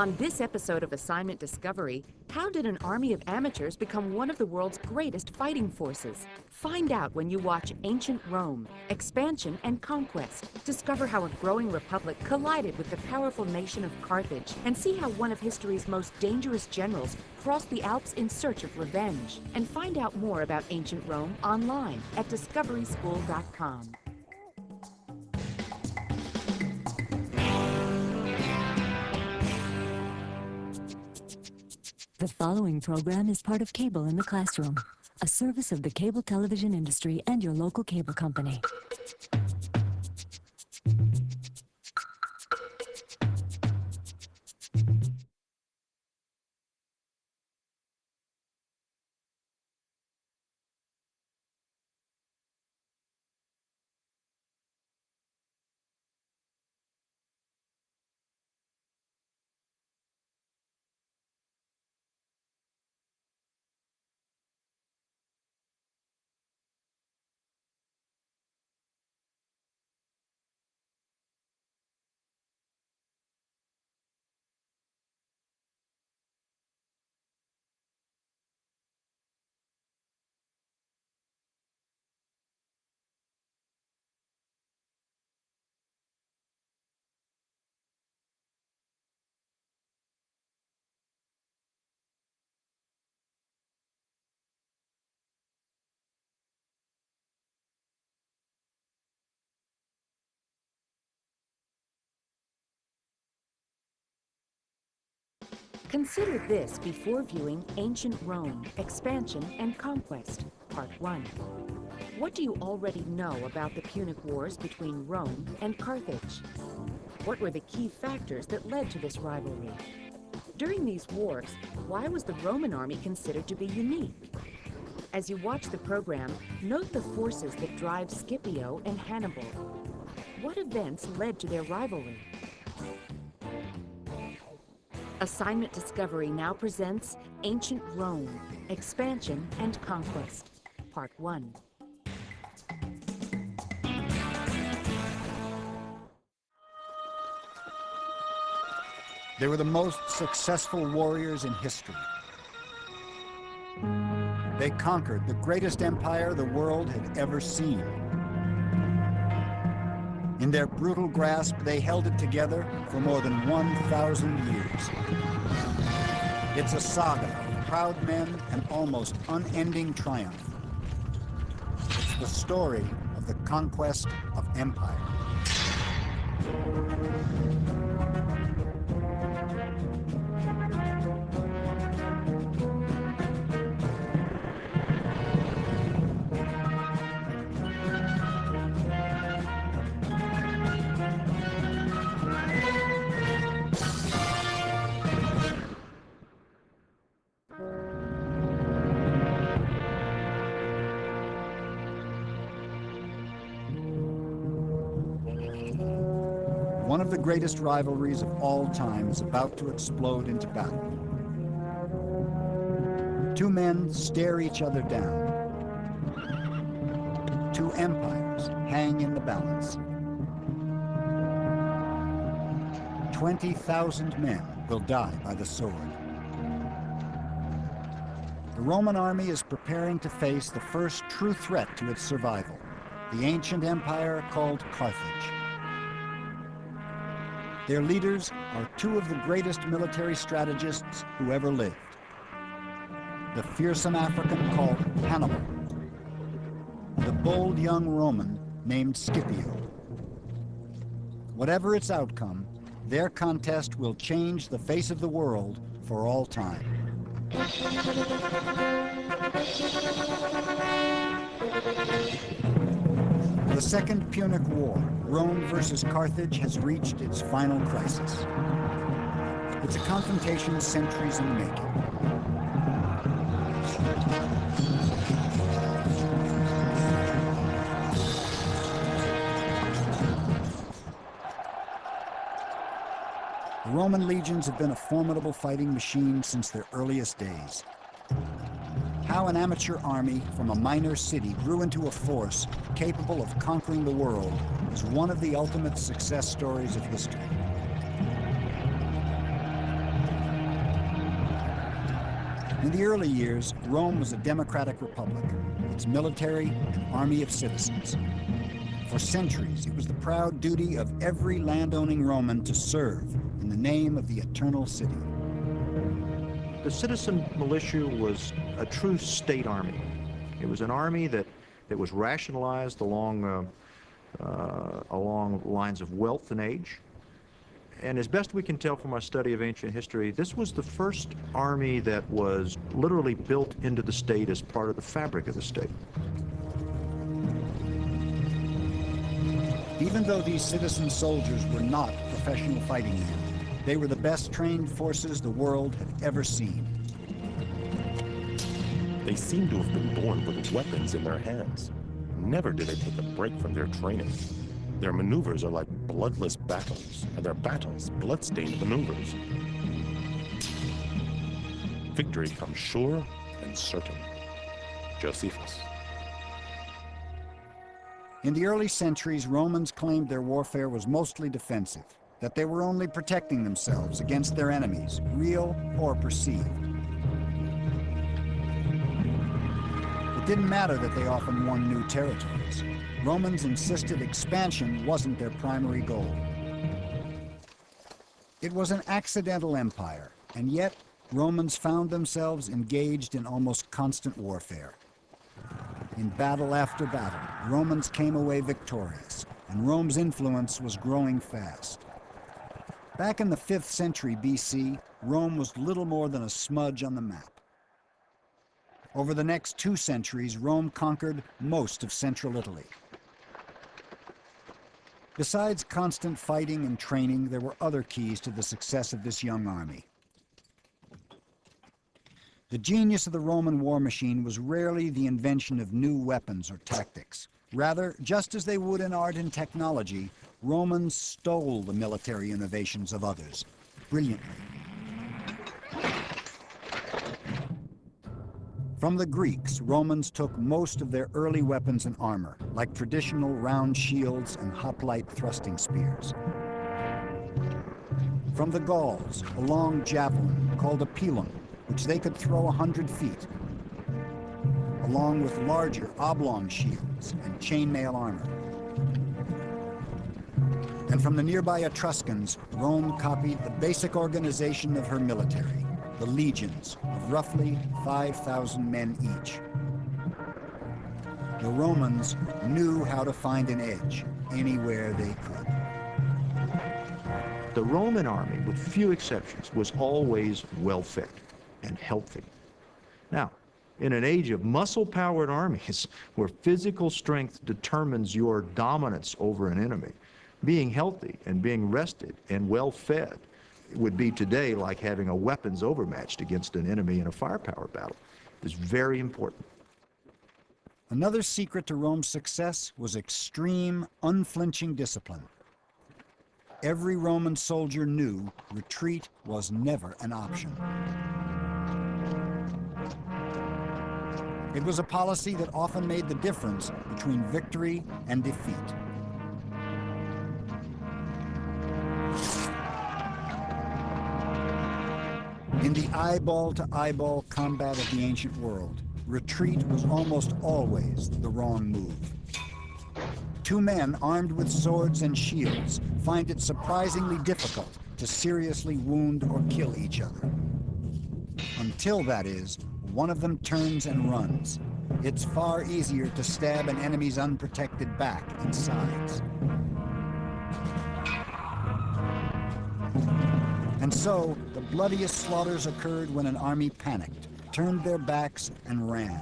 On this episode of Assignment Discovery, how did an army of amateurs become one of the world's greatest fighting forces? Find out when you watch Ancient Rome, Expansion and Conquest. Discover how a growing republic collided with the powerful nation of Carthage, and see how one of history's most dangerous generals crossed the Alps in search of revenge. And find out more about Ancient Rome online at discoveryschool.com. The following program is part of Cable in the Classroom, a service of the cable television industry and your local cable company. Consider this before viewing Ancient Rome, Expansion and Conquest, Part 1. What do you already know about the Punic Wars between Rome and Carthage? What were the key factors that led to this rivalry? During these wars, why was the Roman army considered to be unique? As you watch the program, note the forces that drive Scipio and Hannibal. What events led to their rivalry? Assignment Discovery now presents Ancient Rome, Expansion and Conquest, Part 1. They were the most successful warriors in history. They conquered the greatest empire the world had ever seen. In their brutal grasp, they held it together for more than 1,000 years. It's a saga of proud men and almost unending triumph. It's the story of the conquest of empire. One of the greatest rivalries of all time is about to explode into battle. Two men stare each other down. Two empires hang in the balance. 20,000 men will die by the sword. The Roman army is preparing to face the first true threat to its survival, the ancient empire called Carthage. Their leaders are two of the greatest military strategists who ever lived. The fearsome African called Hannibal, and the bold young Roman named Scipio. Whatever its outcome, their contest will change the face of the world for all time. The Second Punic War, Rome versus Carthage, has reached its final crisis. It's a confrontation centuries in the making. The Roman legions have been a formidable fighting machine since their earliest days. How an amateur army from a minor city grew into a force capable of conquering the world is one of the ultimate success stories of history. In the early years, Rome was a democratic republic, its military an army of citizens. For centuries, it was the proud duty of every landowning Roman to serve in the name of the eternal city. The citizen militia was a true state army. It was an army that was rationalized along lines of wealth and age. And as best we can tell from our study of ancient history, this was the first army that was literally built into the state as part of the fabric of the state. Even though these citizen soldiers were not professional fighting men, they were the best trained forces the world had ever seen. They seem to have been born with weapons in their hands. Never did they take a break from their training. Their maneuvers are like bloodless battles, and their battles blood-stained maneuvers. Victory comes sure and certain. Josephus. In the early centuries, Romans claimed their warfare was mostly defensive, that they were only protecting themselves against their enemies, real or perceived. It didn't matter that they often won new territories. Romans insisted expansion wasn't their primary goal. It was an accidental empire, and yet Romans found themselves engaged in almost constant warfare. In battle after battle, Romans came away victorious, and Rome's influence was growing fast. Back in the 5th century BC, Rome was little more than a smudge on the map. Over the next 2 centuries, Rome conquered most of central Italy. Besides constant fighting and training, there were other keys to the success of this young army. The genius of the Roman war machine was rarely the invention of new weapons or tactics. Rather, just as they would in art and technology, Romans stole the military innovations of others, brilliantly. From the Greeks, Romans took most of their early weapons and armor, like traditional round shields and hoplite thrusting spears. From the Gauls, a long javelin called a pilum, which they could throw 100 feet, along with larger oblong shields and chainmail armor. And from the nearby Etruscans, Rome copied the basic organization of her military, the legions of roughly 5,000 men each. The Romans knew how to find an edge anywhere they could. The Roman army, with few exceptions, was always well-fed and healthy. Now, in an age of muscle-powered armies where physical strength determines your dominance over an enemy, being healthy and being rested and well-fed would be today like having a weapons overmatched against an enemy in a firepower battle. It's very important. Another secret to Rome's success was extreme, unflinching discipline. Every Roman soldier knew retreat was never an option. It was a policy that often made the difference between victory and defeat. In the eyeball-to-eyeball combat of the ancient world, retreat was almost always the wrong move. 2 men armed with swords and shields find it surprisingly difficult to seriously wound or kill each other. Until, that is, one of them turns and runs. It's far easier to stab an enemy's unprotected back and sides. And so, the bloodiest slaughters occurred when an army panicked, turned their backs, and ran.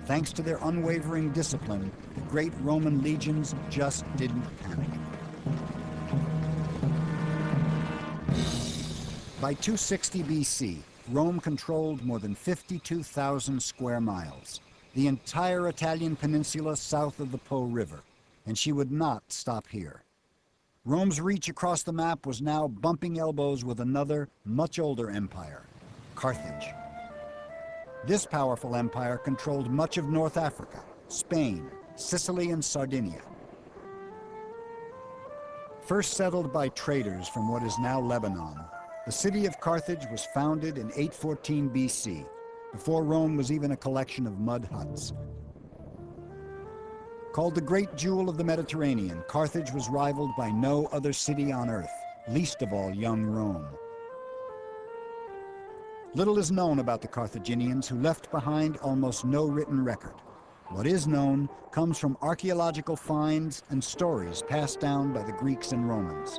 Thanks to their unwavering discipline, the great Roman legions just didn't panic. By 260 BC, Rome controlled more than 52,000 square miles, the entire Italian peninsula south of the Po River, and she would not stop here. Rome's reach across the map was now bumping elbows with another, much older empire, Carthage. This powerful empire controlled much of North Africa, Spain, Sicily, and Sardinia. First settled by traders from what is now Lebanon, The city of Carthage was founded in 814 BC, before Rome was even a collection of mud huts. Called the Great Jewel of the Mediterranean, Carthage was rivaled by no other city on earth, least of all young Rome. Little is known about the Carthaginians, who left behind almost no written record. What is known comes from archaeological finds and stories passed down by the Greeks and Romans.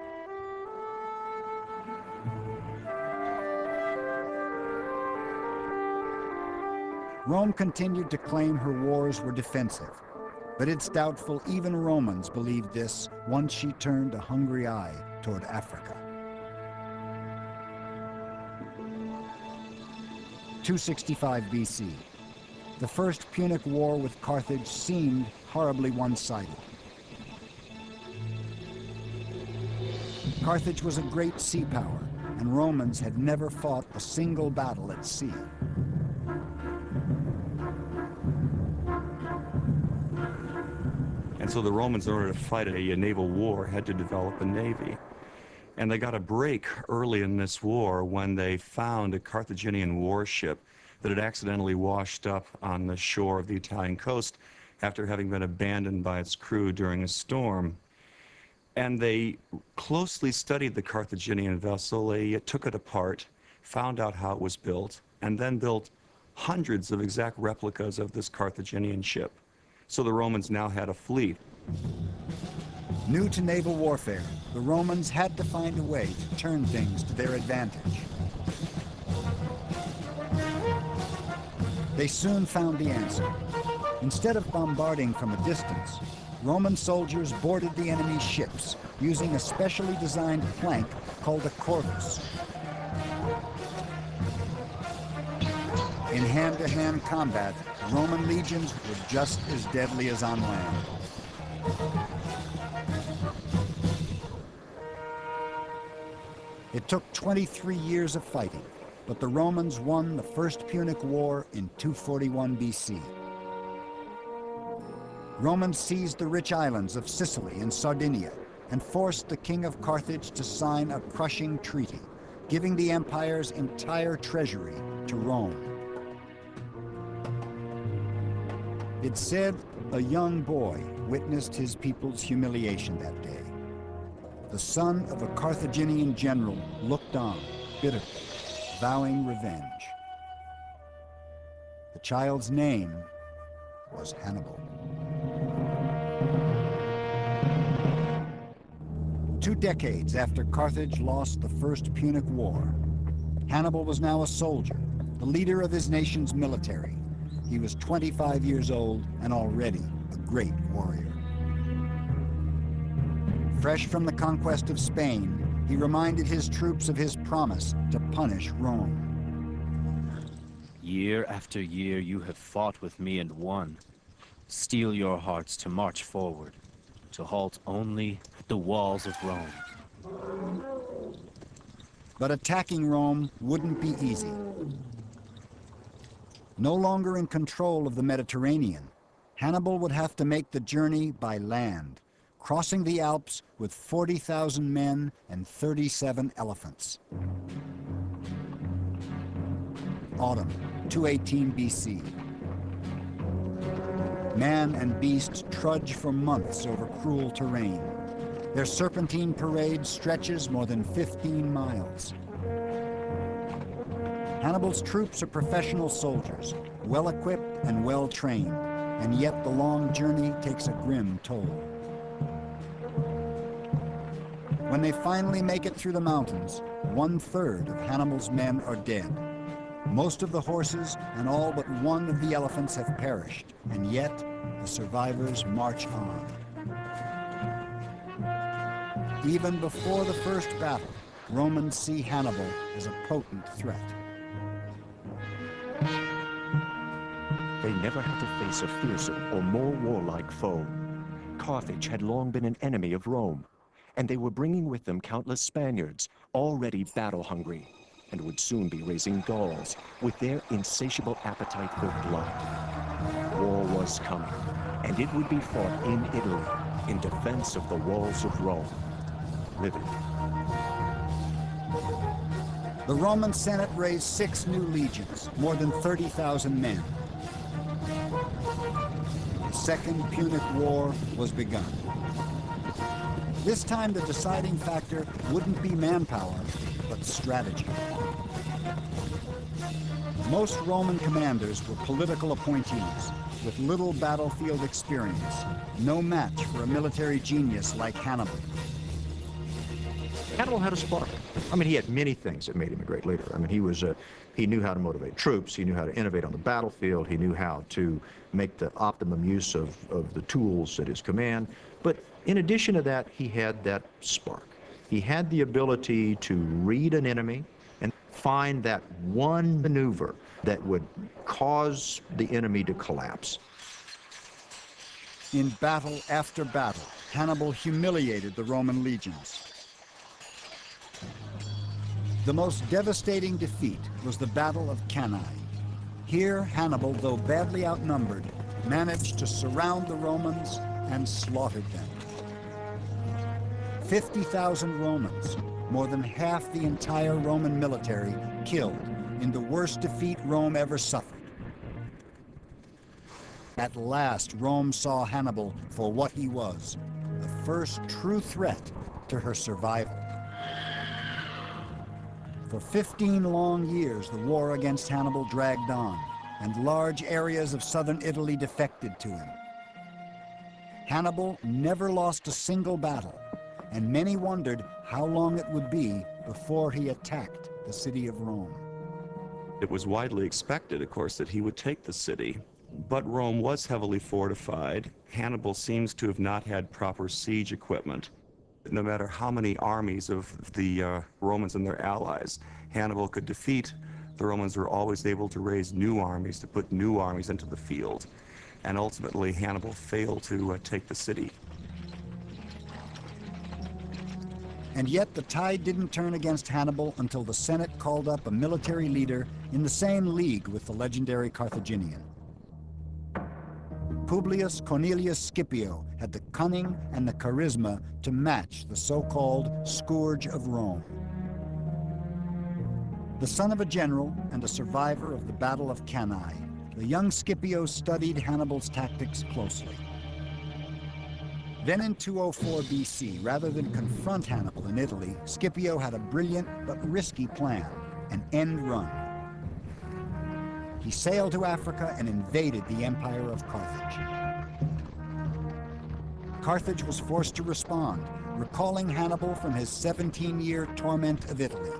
Rome continued to claim her wars were defensive, but it's doubtful even Romans believed this once she turned a hungry eye toward Africa. 265 BC. The First Punic War with Carthage seemed horribly one-sided. Carthage was a great sea power, and Romans had never fought a single battle at sea. And so the Romans, in order to fight a naval war, had to develop a navy. And they got a break early in this war when they found a Carthaginian warship that had accidentally washed up on the shore of the Italian coast after having been abandoned by its crew during a storm. And they closely studied the Carthaginian vessel. They took it apart, found out how it was built, and then built hundreds of exact replicas of this Carthaginian ship. So the Romans now had a fleet. New to naval warfare, the Romans had to find a way to turn things to their advantage. They soon found the answer. Instead of bombarding from a distance, Roman soldiers boarded the enemy's ships using a specially designed plank called a corvus. In hand-to-hand combat, Roman legions were just as deadly as on land. It took 23 years of fighting, but the Romans won the First Punic War in 241 BC. Romans seized the rich islands of Sicily and Sardinia and forced the king of Carthage to sign a crushing treaty, giving the empire's entire treasury to Rome. It's said a young boy witnessed his people's humiliation that day. The son of a Carthaginian general looked on, bitterly, vowing revenge. The child's name was Hannibal. 2 decades after Carthage lost the First Punic War, Hannibal was now a soldier, the leader of his nation's military. He was 25 years old and already a great warrior. Fresh from the conquest of Spain, he reminded his troops of his promise to punish Rome. Year after year you have fought with me and won. Steel your hearts to march forward, to halt only the walls of Rome. But attacking Rome wouldn't be easy. No longer in control of the Mediterranean, Hannibal would have to make the journey by land, crossing the Alps with 40,000 men and 37 elephants. Autumn, 218 BC. Man and beast trudge for months over cruel terrain. Their serpentine parade stretches more than 15 miles. Hannibal's troops are professional soldiers, well-equipped and well-trained, and yet the long journey takes a grim toll. When they finally make it through the mountains, 1/3 of Hannibal's men are dead. Most of the horses and all but one of the elephants have perished, and yet the survivors march on. Even before the first battle, Romans see Hannibal as a potent threat. They never had to face a fiercer or more warlike foe. Carthage had long been an enemy of Rome, and they were bringing with them countless Spaniards, already battle-hungry, and would soon be raising Gauls with their insatiable appetite for blood. War was coming, and it would be fought in Italy in defense of the walls of Rome. Living. The Roman Senate raised 6 new legions, more than 30,000 men. The Second Punic War was begun. This time the deciding factor wouldn't be manpower, but strategy. Most Roman commanders were political appointees with little battlefield experience, no match for a military genius like Hannibal. Hannibal had a spark. I mean, he had many things that made him a great leader. I mean, he knew how to motivate troops, he knew how to innovate on the battlefield, he knew how to make the optimum use of the tools at his command. But in addition to that, he had that spark. He had the ability to read an enemy and find that one maneuver that would cause the enemy to collapse. In battle after battle, Hannibal humiliated the Roman legions. The most devastating defeat was the Battle of Cannae. Here, Hannibal, though badly outnumbered, managed to surround the Romans and slaughtered them. 50,000 Romans, more than half the entire Roman military, killed in the worst defeat Rome ever suffered. At last, Rome saw Hannibal for what he was, the first true threat to her survival. For 15 long years, the war against Hannibal dragged on, and large areas of southern Italy defected to him. Hannibal never lost a single battle, and many wondered how long it would be before he attacked the city of Rome. It was widely expected, of course, that he would take the city, but Rome was heavily fortified. Hannibal seems to have not had proper siege equipment. No matter how many armies of the Romans and their allies Hannibal could defeat, the Romans were always able to raise new armies, to put new armies into the field. And ultimately, Hannibal failed to take the city. And yet the tide didn't turn against Hannibal until the Senate called up a military leader in the same league with the legendary Carthaginian. Publius Cornelius Scipio had the cunning and the charisma to match the so-called Scourge of Rome. The son of a general and a survivor of the Battle of Cannae, the young Scipio studied Hannibal's tactics closely. Then in 204 BC, rather than confront Hannibal in Italy, Scipio had a brilliant but risky plan, an end run. He sailed to Africa and invaded the empire of Carthage. Carthage was forced to respond, recalling Hannibal from his 17-year torment of Italy.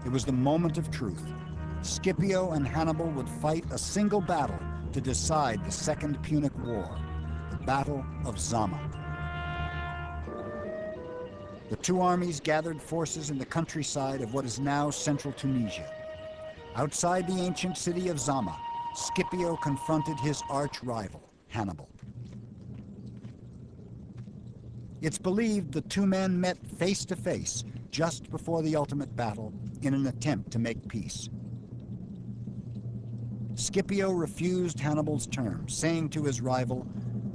It was the moment of truth. Scipio and Hannibal would fight a single battle to decide the Second Punic War, the Battle of Zama. The two armies gathered forces in the countryside of what is now central Tunisia. Outside the ancient city of Zama, Scipio confronted his arch-rival, Hannibal. It's believed the two men met face to face just before the ultimate battle in an attempt to make peace. Scipio refused Hannibal's terms, saying to his rival,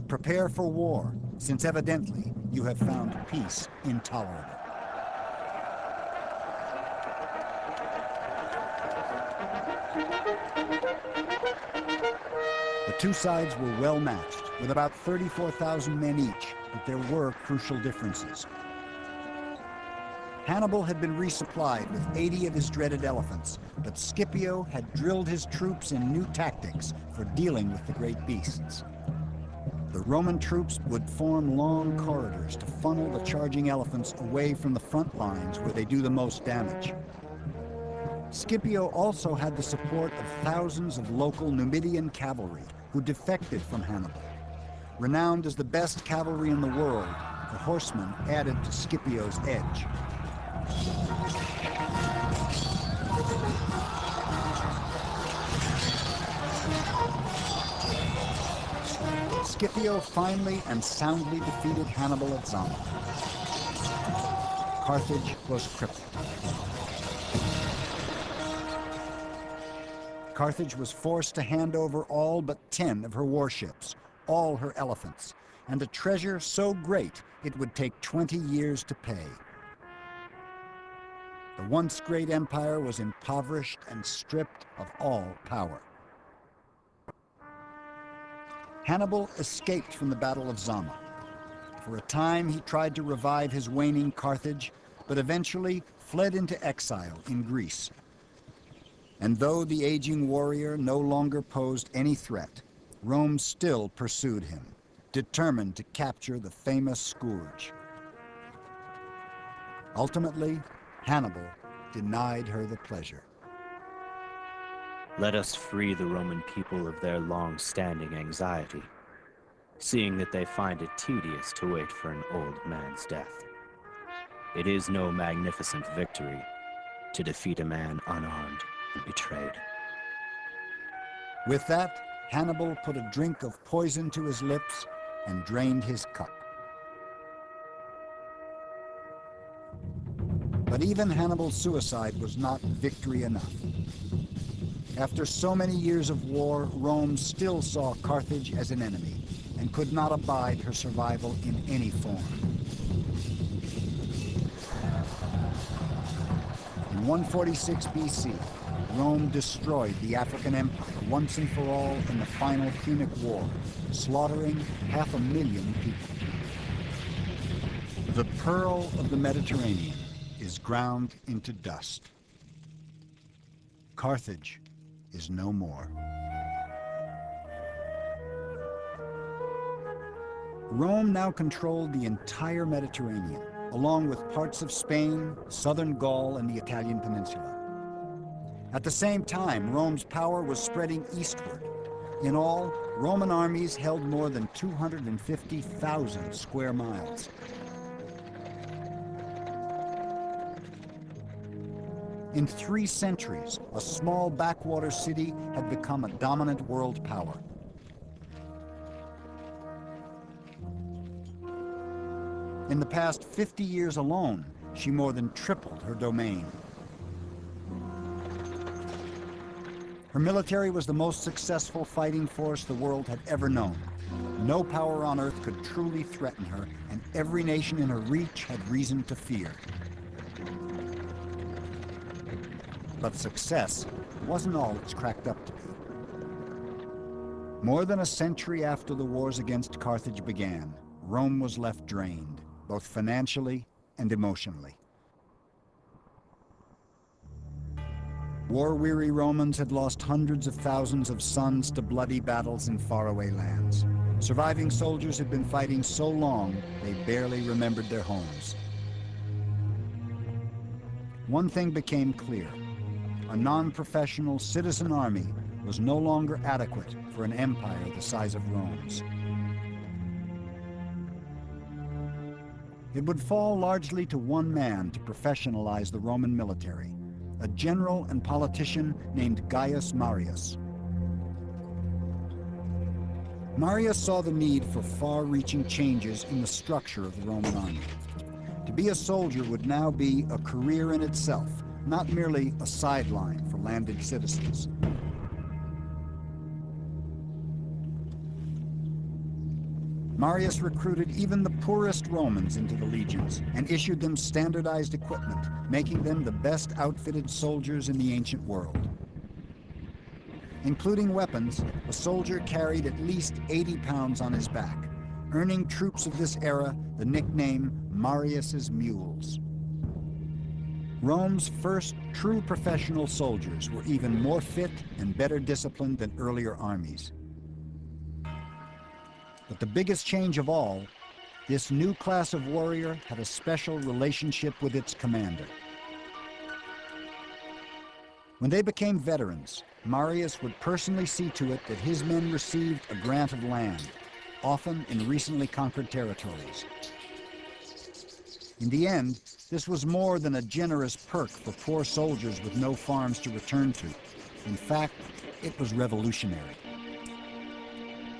"Prepare for war, since evidently you have found peace intolerable." The two sides were well matched, with about 34,000 men each, but there were crucial differences. Hannibal had been resupplied with 80 of his dreaded elephants, but Scipio had drilled his troops in new tactics for dealing with the great beasts. The Roman troops would form long corridors to funnel the charging elephants away from the front lines where they do the most damage. Scipio also had the support of thousands of local Numidian cavalry who defected from Hannibal. Renowned as the best cavalry in the world, the horsemen added to Scipio's edge. Scipio finally and soundly defeated Hannibal at Zama. Carthage was crippled. Carthage was forced to hand over all but 10 of her warships, all her elephants, and a treasure so great it would take 20 years to pay. The once great empire was impoverished and stripped of all power. Hannibal escaped from the Battle of Zama. For a time, he tried to revive his waning Carthage, but eventually fled into exile in Greece. And though the aging warrior no longer posed any threat, Rome still pursued him, determined to capture the famous scourge. Ultimately, Hannibal denied her the pleasure. Let us free the Roman people of their long-standing anxiety, seeing that they find it tedious to wait for an old man's death. It is no magnificent victory to defeat a man unarmed and betrayed. With that, Hannibal put a drink of poison to his lips and drained his cup. But even Hannibal's suicide was not victory enough. After so many years of war, Rome still saw Carthage as an enemy and could not abide her survival in any form. In 146 BC, Rome destroyed the African Empire once and for all in the final Punic War, slaughtering 500,000 people. The pearl of the Mediterranean is ground into dust. Carthage is no more. Rome now controlled the entire Mediterranean, along with parts of Spain, southern Gaul, and the Italian peninsula. At the same time, Rome's power was spreading eastward. In all, Roman armies held more than 250,000 square miles. In 3 centuries, a small backwater city had become a dominant world power. In the past 50 years alone, she more than tripled her domain. Her military was the most successful fighting force the world had ever known. No power on earth could truly threaten her, and every nation in her reach had reason to fear. But success wasn't all it's cracked up to be. More than a century after the wars against Carthage began, Rome was left drained, both financially and emotionally. War-weary Romans had lost hundreds of thousands of sons to bloody battles in faraway lands. Surviving soldiers had been fighting so long, they barely remembered their homes. One thing became clear. A non-professional citizen army was no longer adequate for an empire the size of Rome's. It would fall largely to one man to professionalize the Roman military, a general and politician named Gaius Marius. Marius saw the need for far-reaching changes in the structure of the Roman army. To be a soldier would now be a career in itself, not merely a sideline for landed citizens. Marius recruited even the poorest Romans into the legions and issued them standardized equipment, making them the best outfitted soldiers in the ancient world. Including weapons, a soldier carried at least 80 pounds on his back, earning troops of this era the nickname Marius's Mules. Rome's first true professional soldiers were even more fit and better disciplined than earlier armies. But the biggest change of all, this new class of warrior had a special relationship with its commander. When they became veterans, Marius would personally see to it that his men received a grant of land, often in recently conquered territories. In the end, this was more than a generous perk for poor soldiers with no farms to return to. In fact, it was revolutionary.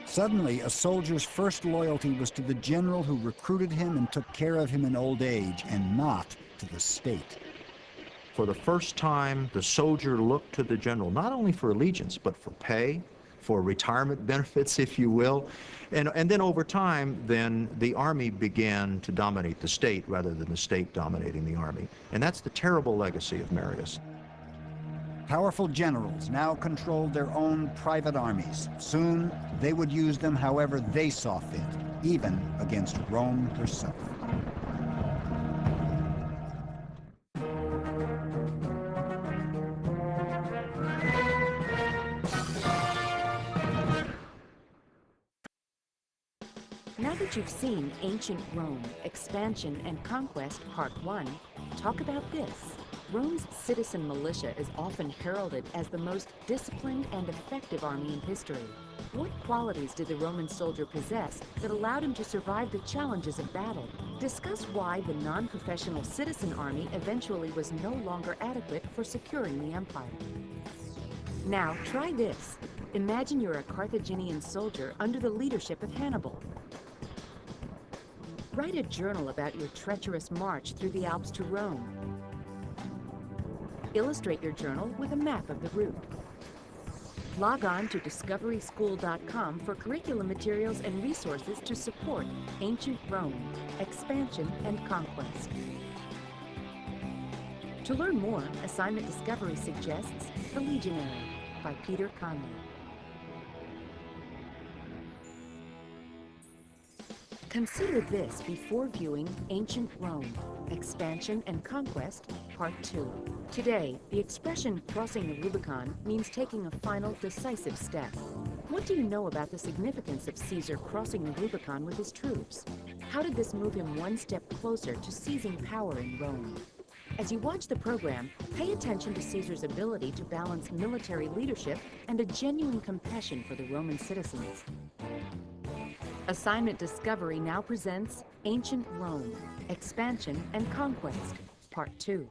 Suddenly, a soldier's first loyalty was to the general who recruited him and took care of him in old age, and not to the state. For the first time, the soldier looked to the general not only for allegiance, but for pay, for retirement benefits, if you will. And then over time, then the army began to dominate the state rather than the state dominating the army. And that's the terrible legacy of Marius. Powerful generals now controlled their own private armies. Soon, they would use them however they saw fit, even against Rome herself. Now that you've seen Ancient Rome, Expansion and Conquest Part 1, talk about this. Rome's citizen militia is often heralded as the most disciplined and effective army in history. What qualities did the Roman soldier possess that allowed him to survive the challenges of battle? Discuss why the non-professional citizen army eventually was no longer adequate for securing the empire. Now, try this. Imagine you're a Carthaginian soldier under the leadership of Hannibal. Write a journal about your treacherous march through the Alps to Rome. Illustrate your journal with a map of the route. Log on to discoveryschool.com for curriculum materials and resources to support Ancient Rome, Expansion and Conquest. To learn more, Assignment Discovery suggests The Legionary by Peter Conley. Consider this before viewing Ancient Rome, Expansion and Conquest, Part 2. Today, the expression crossing the Rubicon means taking a final, decisive step. What do you know about the significance of Caesar crossing the Rubicon with his troops? How did this move him one step closer to seizing power in Rome? As you watch the program, pay attention to Caesar's ability to balance military leadership and a genuine compassion for the Roman citizens. Assignment Discovery now presents Ancient Rome, Expansion and Conquest, Part 2.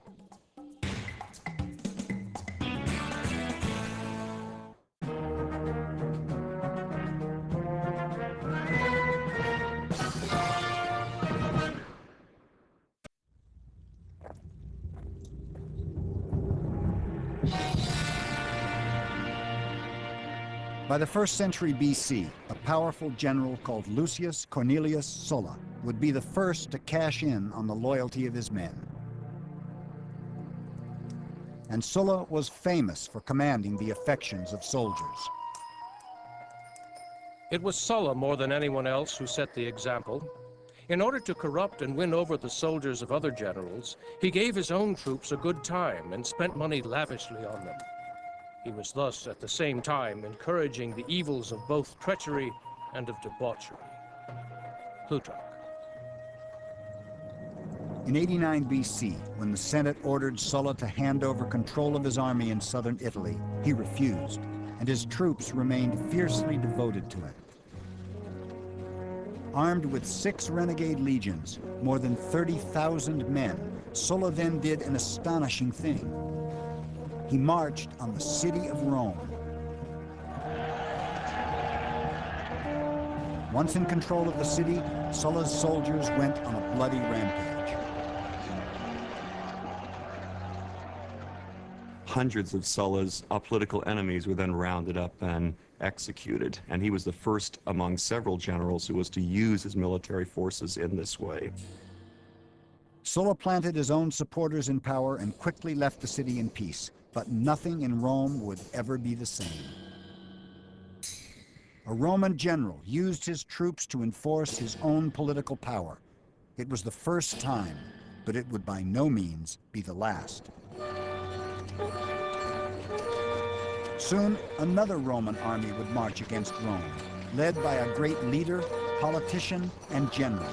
By the 1st century BC, a powerful general called Lucius Cornelius Sulla would be the first to cash in on the loyalty of his men. And Sulla was famous for commanding the affections of soldiers. It was Sulla more than anyone else who set the example. In order to corrupt and win over the soldiers of other generals, he gave his own troops a good time and spent money lavishly on them. He was thus, at the same time, encouraging the evils of both treachery and of debauchery. Plutarch. In 89 BC, when the Senate ordered Sulla to hand over control of his army in southern Italy, he refused, and his troops remained fiercely devoted to it. Armed with 6 renegade legions, more than 30,000 men, Sulla then did an astonishing thing. He marched on the city of Rome. Once in control of the city, Sulla's soldiers went on a bloody rampage. Hundreds of Sulla's political enemies were then rounded up and executed, and he was the first among several generals who was to use his military forces in this way. Sulla planted his own supporters in power and quickly left the city in peace. But nothing in Rome would ever be the same. A Roman general used his troops to enforce his own political power. It was the first time, but it would by no means be the last. Soon, another Roman army would march against Rome, led by a great leader, politician, and general.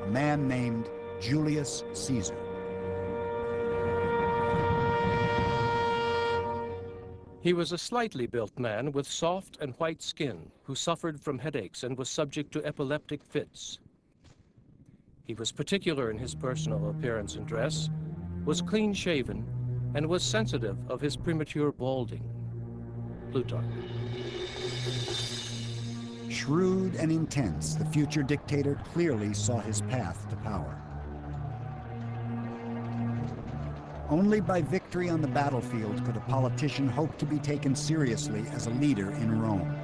A man named Julius Caesar. He was a slightly built man with soft and white skin who suffered from headaches and was subject to epileptic fits. He was particular in his personal appearance and dress, was clean-shaven, and was sensitive of his premature balding. Plutarch. Shrewd and intense, the future dictator clearly saw his path to power. Only by victory on the battlefield could a politician hope to be taken seriously as a leader in Rome.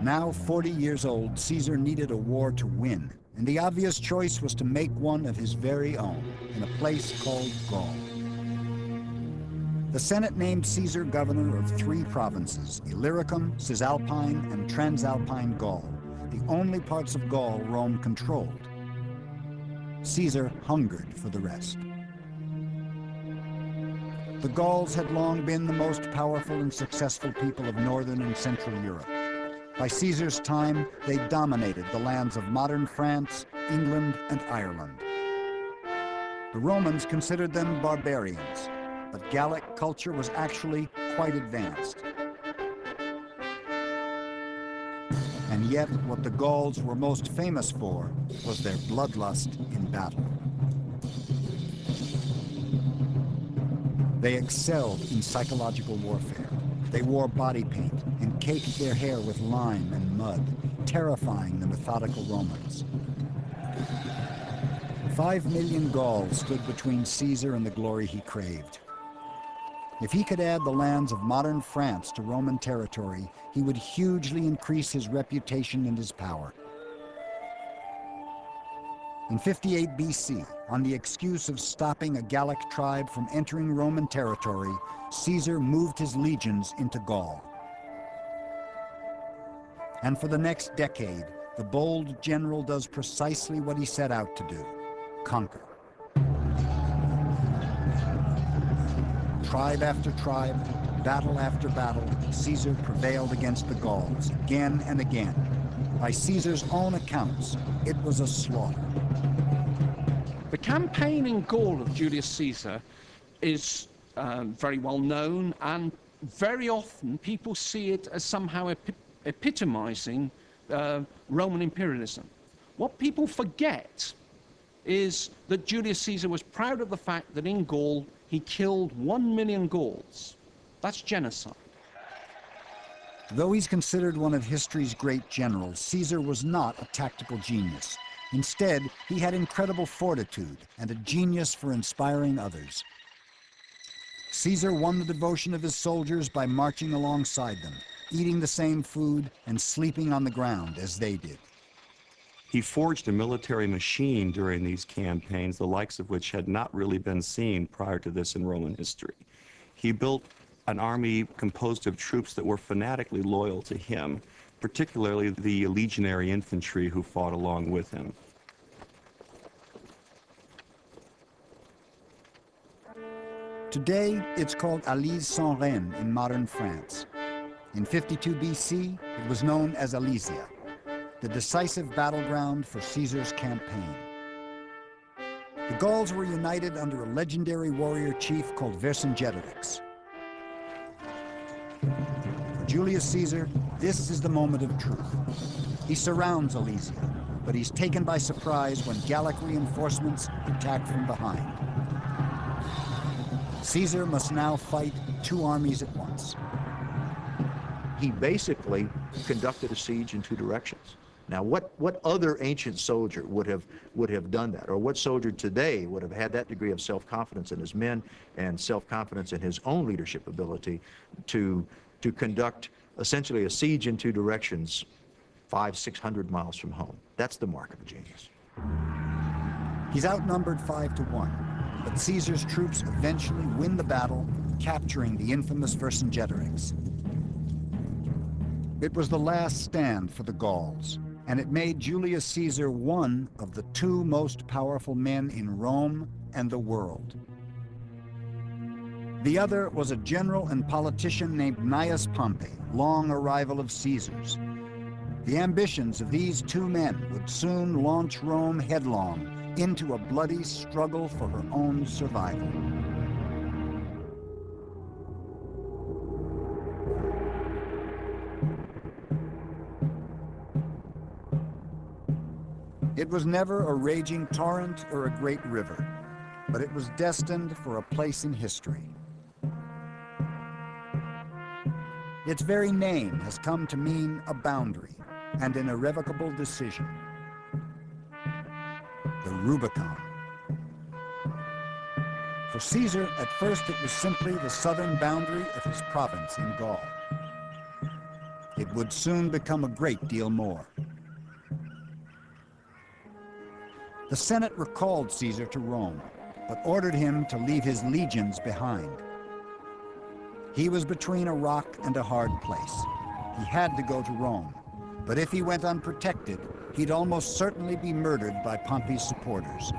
Now 40 years old, Caesar needed a war to win, and the obvious choice was to make one of his very own in a place called Gaul. The Senate named Caesar governor of 3 provinces, Illyricum, Cisalpine, and Transalpine Gaul, the only parts of Gaul Rome controlled. Caesar hungered for the rest. The Gauls had long been the most powerful and successful people of northern and central Europe. By Caesar's time, they dominated the lands of modern France, England, and Ireland. The Romans considered them barbarians, but Gallic culture was actually quite advanced. And yet, what the Gauls were most famous for was their bloodlust in battle. They excelled in psychological warfare. They wore body paint and caked their hair with lime and mud, terrifying the methodical Romans. 5 million Gauls stood between Caesar and the glory he craved. If he could add the lands of modern France to Roman territory, he would hugely increase his reputation and his power. In 58 BC, on the excuse of stopping a Gallic tribe from entering Roman territory, Caesar moved his legions into Gaul. And for the next decade, the bold general does precisely what he set out to do: conquer. Tribe after tribe, battle after battle, Caesar prevailed against the Gauls again and again. By Caesar's own accounts, it was a slaughter. The campaign in Gaul of Julius Caesar is very well known, and very often people see it as somehow epitomizing Roman imperialism. What people forget is that Julius Caesar was proud of the fact that in Gaul he killed 1 million Gauls. That's genocide. Though he's considered one of history's great generals, Caesar was not a tactical genius. Instead, he had incredible fortitude and a genius for inspiring others. Caesar won the devotion of his soldiers by marching alongside them, eating the same food and sleeping on the ground as they did. He forged a military machine during these campaigns, the likes of which had not really been seen prior to this in Roman history. He built an army composed of troops that were fanatically loyal to him, particularly the legionary infantry who fought along with him. Today, it's called Alise-Saint-Rene in modern France. In 52 BC, it was known as Alesia, the decisive battleground for Caesar's campaign. The Gauls were united under a legendary warrior chief called Vercingetorix. For Julius Caesar, this is the moment of truth. He surrounds Alesia, but he's taken by surprise when Gallic reinforcements attack from behind. Caesar must now fight 2 armies at once. He basically conducted a siege in 2 directions. Now, what other ancient soldier would have done that? Or what soldier today would have had that degree of self-confidence in his men and self-confidence in his own leadership ability to conduct essentially a siege in 2 directions 500-600 miles from home? That's the mark of a genius. He's outnumbered 5 to 1, but Caesar's troops eventually win the battle, capturing the infamous Vercingetorix. It was the last stand for the Gauls, and it made Julius Caesar one of the 2 most powerful men in Rome and the world. The other was a general and politician named Gnaeus Pompey, long a rival of Caesar's. The ambitions of these 2 men would soon launch Rome headlong into a bloody struggle for her own survival. It was never a raging torrent or a great river, but it was destined for a place in history. Its very name has come to mean a boundary and an irrevocable decision. The Rubicon. For Caesar, at first it was simply the southern boundary of his province in Gaul. It would soon become a great deal more. The Senate recalled Caesar to Rome, but ordered him to leave his legions behind. He was between a rock and a hard place. He had to go to Rome, but if he went unprotected, he'd almost certainly be murdered by Pompey's supporters.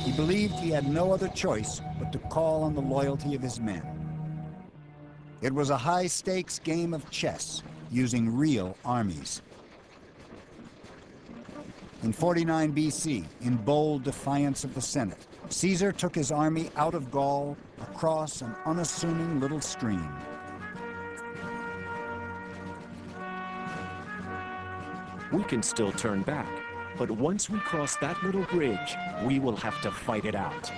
He believed he had no other choice but to call on the loyalty of his men. It was a high-stakes game of chess using real armies. In 49 BC, in bold defiance of the Senate, Caesar took his army out of Gaul across an unassuming little stream. We can still turn back, but once we cross that little bridge, we will have to fight it out.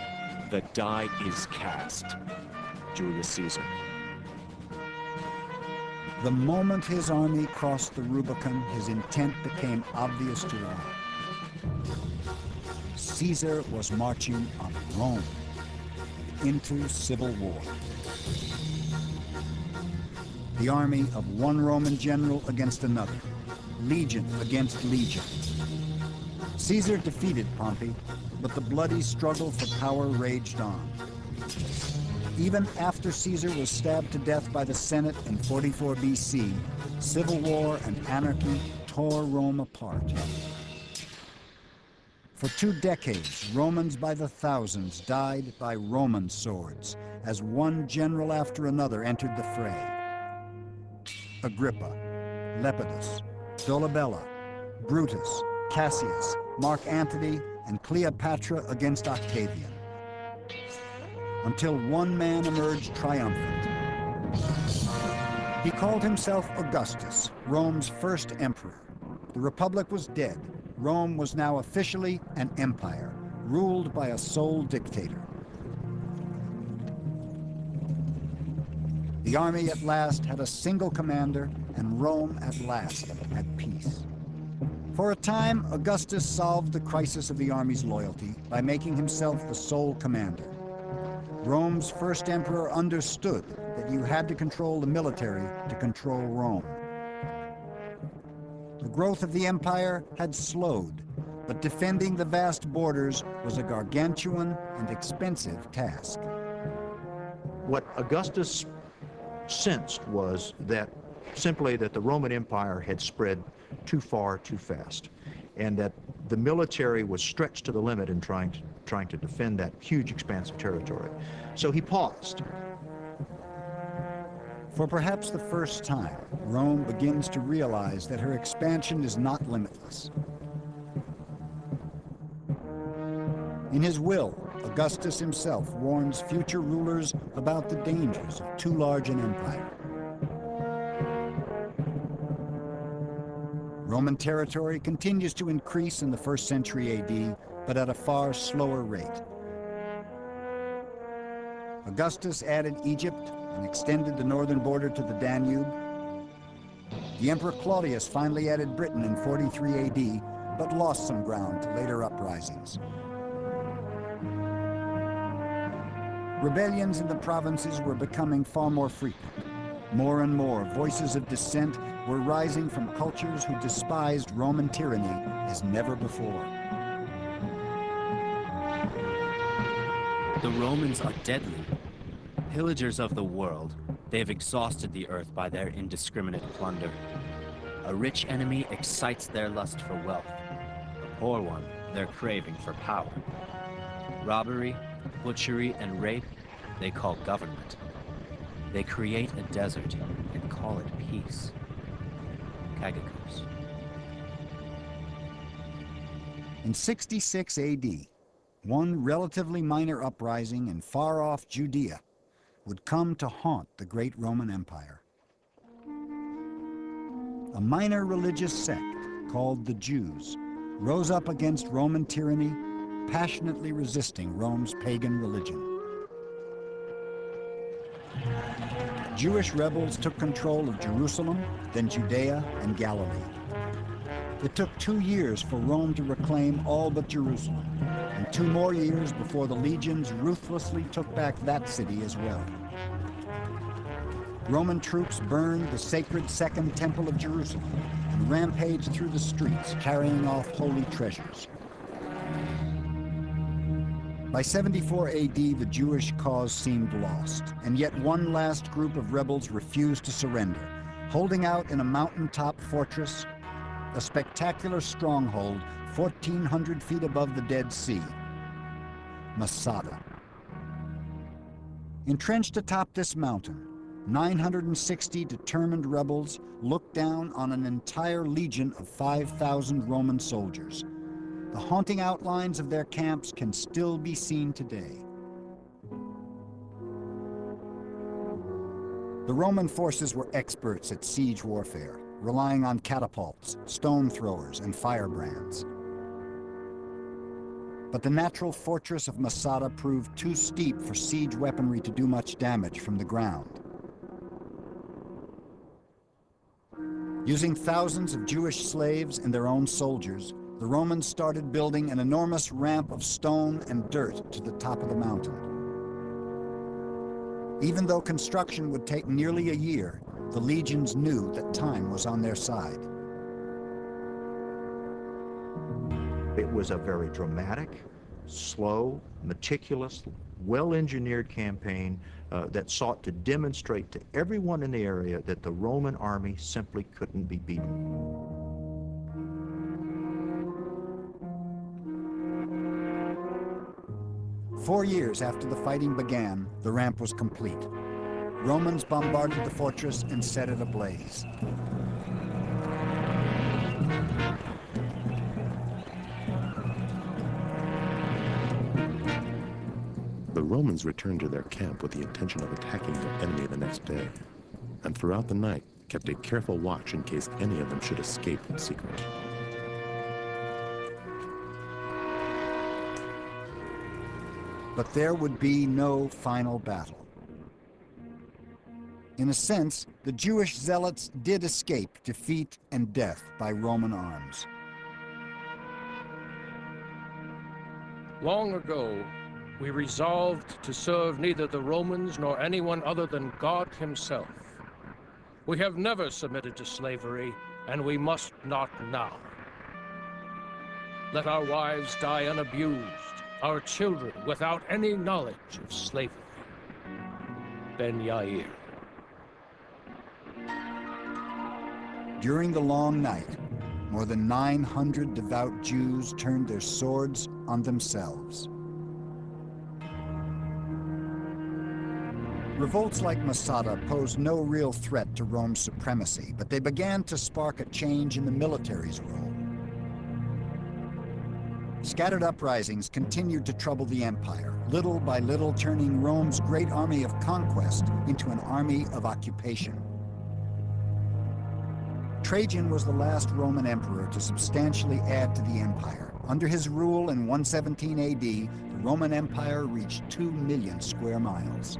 The die is cast. Julius Caesar. The moment his army crossed the Rubicon, his intent became obvious to all. Caesar was marching on Rome into civil war. The army of one Roman general against another, legion against legion. Caesar defeated Pompey, but the bloody struggle for power raged on. Even after Caesar was stabbed to death by the Senate in 44 BC, civil war and anarchy tore Rome apart. For 2 decades, Romans by the thousands died by Roman swords as one general after another entered the fray. Agrippa, Lepidus, Dolabella, Brutus, Cassius, Mark Antony, and Cleopatra against Octavian, until one man emerged triumphant. He called himself Augustus, Rome's first emperor. The Republic was dead. Rome was now officially an empire, ruled by a sole dictator. The army at last had a single commander, and Rome at last had peace. For a time, Augustus solved the crisis of the army's loyalty by making himself the sole commander. Rome's first emperor understood that you had to control the military to control Rome. The growth of the empire had slowed, but defending the vast borders was a gargantuan and expensive task. What Augustus sensed was that simply that the Roman Empire had spread too far too fast, and that the military was stretched to the limit in trying to defend that huge expanse of territory. So he paused. For perhaps the first time, Rome begins to realize that her expansion is not limitless. In his will, Augustus himself warns future rulers about the dangers of too large an empire. Roman territory continues to increase in the 1st century AD, but at a far slower rate. Augustus added Egypt and extended the northern border to the Danube. The Emperor Claudius finally added Britain in 43 AD, but lost some ground to later uprisings. Rebellions in the provinces were becoming far more frequent. More and more voices of dissent were rising from cultures who despised Roman tyranny as never before. The Romans are deadly. Pillagers of the world, they've exhausted the earth by their indiscriminate plunder. A rich enemy excites their lust for wealth. A poor one, their craving for power. Robbery, butchery, and rape, they call government. They create a desert and call it peace. Cagacos. In 66 AD, one relatively minor uprising in far-off Judea would come to haunt the great Roman Empire. A minor religious sect called the Jews rose up against Roman tyranny, passionately resisting Rome's pagan religion. Jewish rebels took control of Jerusalem, then Judea and Galilee. It took 2 years for Rome to reclaim all but Jerusalem, and and 2 more years before the legions ruthlessly took back that city as well. Roman troops burned the sacred Second Temple of Jerusalem and rampaged through the streets, carrying off holy treasures. By 74 AD, the Jewish cause seemed lost, and yet one last group of rebels refused to surrender, holding out in a mountaintop fortress, a spectacular stronghold 1,400 feet above the Dead Sea, Masada. Entrenched atop this mountain, 960 determined rebels looked down on an entire legion of 5,000 Roman soldiers. The haunting outlines of their camps can still be seen today. The Roman forces were experts at siege warfare, relying on catapults, stone throwers, and firebrands. But the natural fortress of Masada proved too steep for siege weaponry to do much damage from the ground. Using thousands of Jewish slaves and their own soldiers, the Romans started building an enormous ramp of stone and dirt to the top of the mountain. Even though construction would take nearly a year, the legions knew that time was on their side. It was a very dramatic, slow, meticulous, well-engineered campaign that sought to demonstrate to everyone in the area that the Roman army simply couldn't be beaten. Four years after the fighting began, the ramp was complete. Romans bombarded the fortress and set it ablaze. The Romans returned to their camp with the intention of attacking their enemy the next day, and throughout the night kept a careful watch in case any of them should escape in secret. But there would be no final battle. In a sense, the Jewish zealots did escape defeat and death by Roman arms. Long ago, we resolved to serve neither the Romans nor anyone other than God himself. We have never submitted to slavery, and we must not now. Let our wives die unabused, our children without any knowledge of slavery. Ben Yair. During the long night, more than 900 devout Jews turned their swords on themselves. Revolts like Masada posed no real threat to Rome's supremacy, but they began to spark a change in the military's role. Scattered uprisings continued to trouble the empire, little by little turning Rome's great army of conquest into an army of occupation. Trajan was the last Roman emperor to substantially add to the empire. Under his rule in 117 AD, the Roman Empire reached 2 million square miles.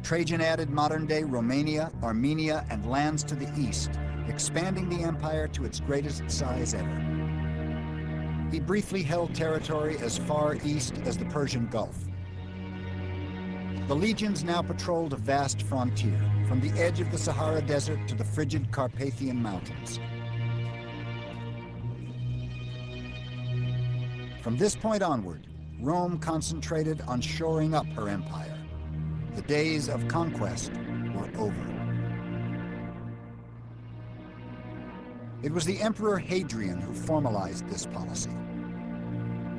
Trajan added modern-day Romania, Armenia, and lands to the east, expanding the empire to its greatest size ever. He briefly held territory as far east as the Persian Gulf. The legions now patrolled a vast frontier, from the edge of the Sahara Desert to the frigid Carpathian Mountains. From this point onward, Rome concentrated on shoring up her empire. The days of conquest were over. It was the Emperor Hadrian who formalized this policy.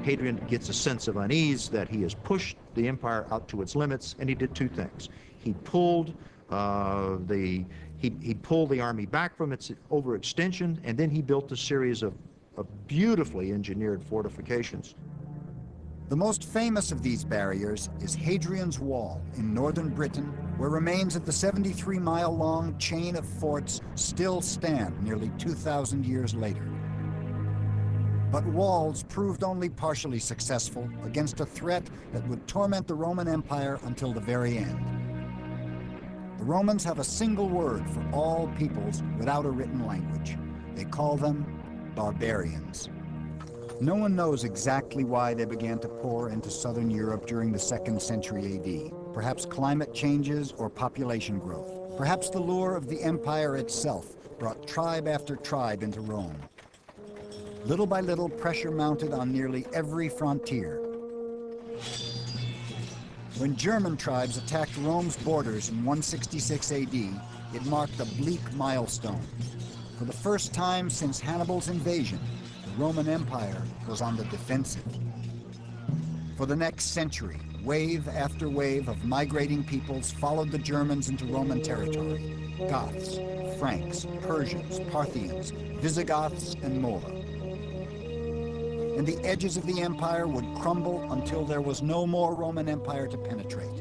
Hadrian gets a sense of unease that he has pushed the empire out to its limits, and he did two things. He pulled the army back from its overextension, and then he built a series of beautifully engineered fortifications. The most famous of these barriers is Hadrian's Wall in northern Britain, where remains of the 73-mile-long chain of forts still stand nearly 2,000 years later. But walls proved only partially successful against a threat that would torment the Roman Empire until the very end. The Romans have a single word for all peoples without a written language. They call them barbarians. No one knows exactly why they began to pour into southern Europe during the 2nd century AD. Perhaps climate changes or population growth. Perhaps the lure of the empire itself brought tribe after tribe into Rome. Little by little, pressure mounted on nearly every frontier. When German tribes attacked Rome's borders in 166 AD, it marked a bleak milestone. For the first time since Hannibal's invasion, the Roman Empire was on the defensive. For the next century, wave after wave of migrating peoples followed the Germans into Roman territory. Goths, Franks, Persians, Parthians, Visigoths, and more. And the edges of the empire would crumble until there was no more Roman Empire to penetrate.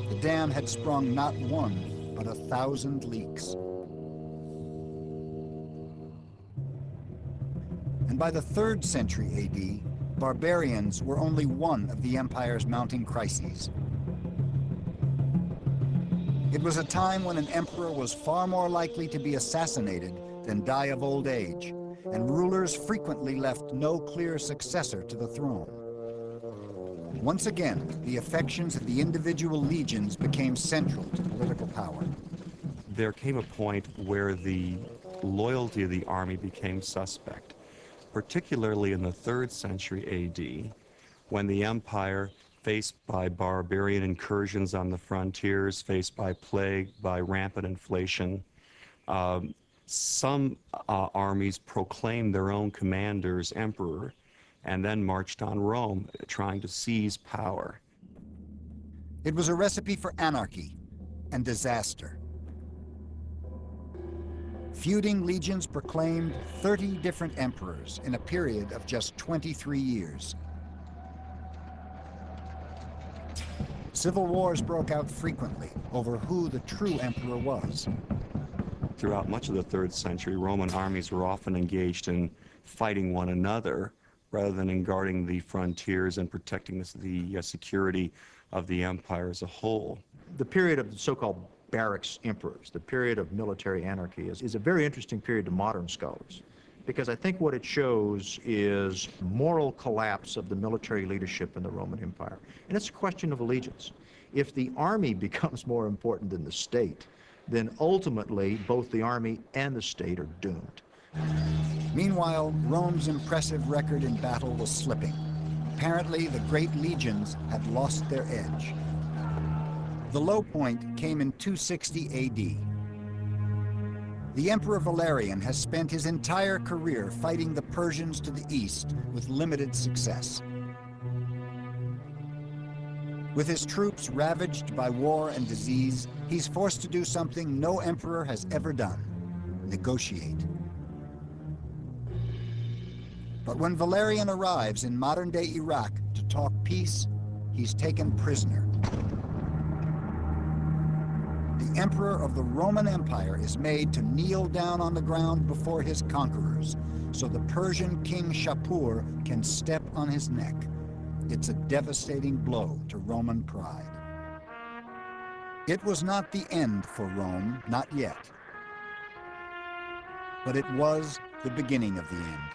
The dam had sprung not one, but 1,000 leaks. And by the 3rd century AD, barbarians were only one of the empire's mounting crises. It was a time when an emperor was far more likely to be assassinated than die of old age, and rulers frequently left no clear successor to the throne. Once again, the affections of the individual legions became central to political power. There came a point where the loyalty of the army became suspect, particularly in the 3rd century AD, when the empire, faced by barbarian incursions on the frontiers, faced by plague, by rampant inflation, some armies proclaimed their own commanders emperor and then marched on Rome, trying to seize power. It was a recipe for anarchy and disaster. Feuding legions proclaimed 30 different emperors in a period of just 23 years. Civil wars broke out frequently over who the true emperor was. Throughout much of the 3rd century, Roman armies were often engaged in fighting one another rather than in guarding the frontiers and protecting the security of the empire as a whole. The period of the so-called barracks emperors, the period of military anarchy, is a very interesting period to modern scholars, because I think what it shows is moral collapse of the military leadership in the Roman Empire. And it's a question of allegiance. If the army becomes more important than the state, then ultimately both the army and the state are doomed. Meanwhile, Rome's impressive record in battle was slipping. Apparently, the great legions had lost their edge. The low point came in 260 AD. The Emperor Valerian has spent his entire career fighting the Persians to the east with limited success. With his troops ravaged by war and disease, he's forced to do something no emperor has ever done: negotiate. But when Valerian arrives in modern-day Iraq to talk peace, he's taken prisoner. The emperor of the Roman Empire is made to kneel down on the ground before his conquerors, so the Persian king Shapur can step on his neck. It's a devastating blow to Roman pride. It was not the end for Rome, not yet. But it was the beginning of the end.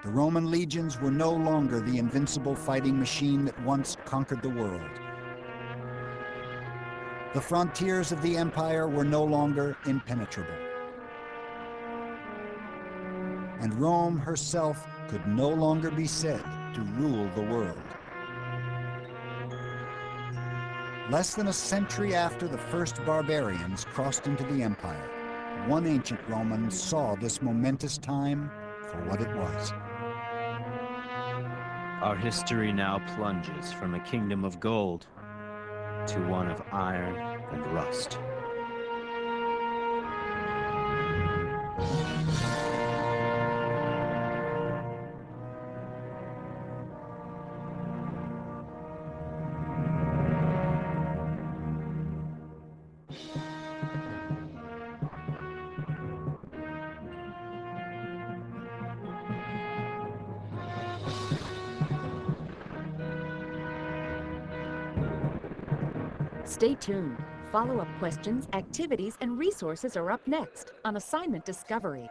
The Roman legions were no longer the invincible fighting machine that once conquered the world. The frontiers of the empire were no longer impenetrable. And Rome herself could no longer be said to rule the world. Less than a century after the first barbarians crossed into the empire, one ancient Roman saw this momentous time for what it was. Our history now plunges from a kingdom of gold to one of iron and rust. Stay tuned. Follow-up questions, activities, and resources are up next on Assignment Discovery.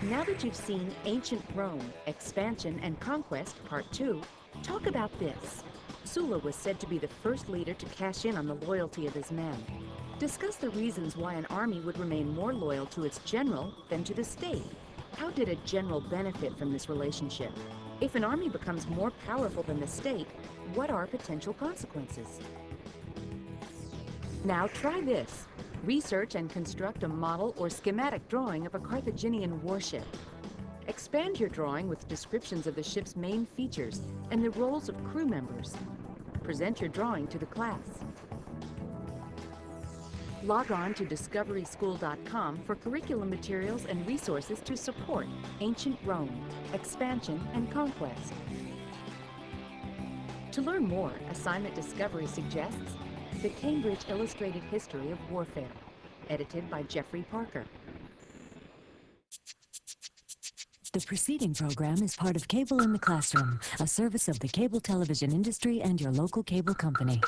Now that you've seen Ancient Rome, Expansion and Conquest, Part 2, talk about this. Sulla was said to be the first leader to cash in on the loyalty of his men. Discuss the reasons why an army would remain more loyal to its general than to the state. How did a general benefit from this relationship? If an army becomes more powerful than the state, what are potential consequences? Now try this. Research and construct a model or schematic drawing of a Carthaginian warship. Expand your drawing with descriptions of the ship's main features and the roles of crew members. Present your drawing to the class. Log on to discoveryschool.com for curriculum materials and resources to support Ancient Rome, Expansion, and Conquest. To learn more, Assignment Discovery suggests The Cambridge Illustrated History of Warfare, edited by Jeffrey Parker. The preceding program is part of Cable in the Classroom, a service of the cable television industry and your local cable company.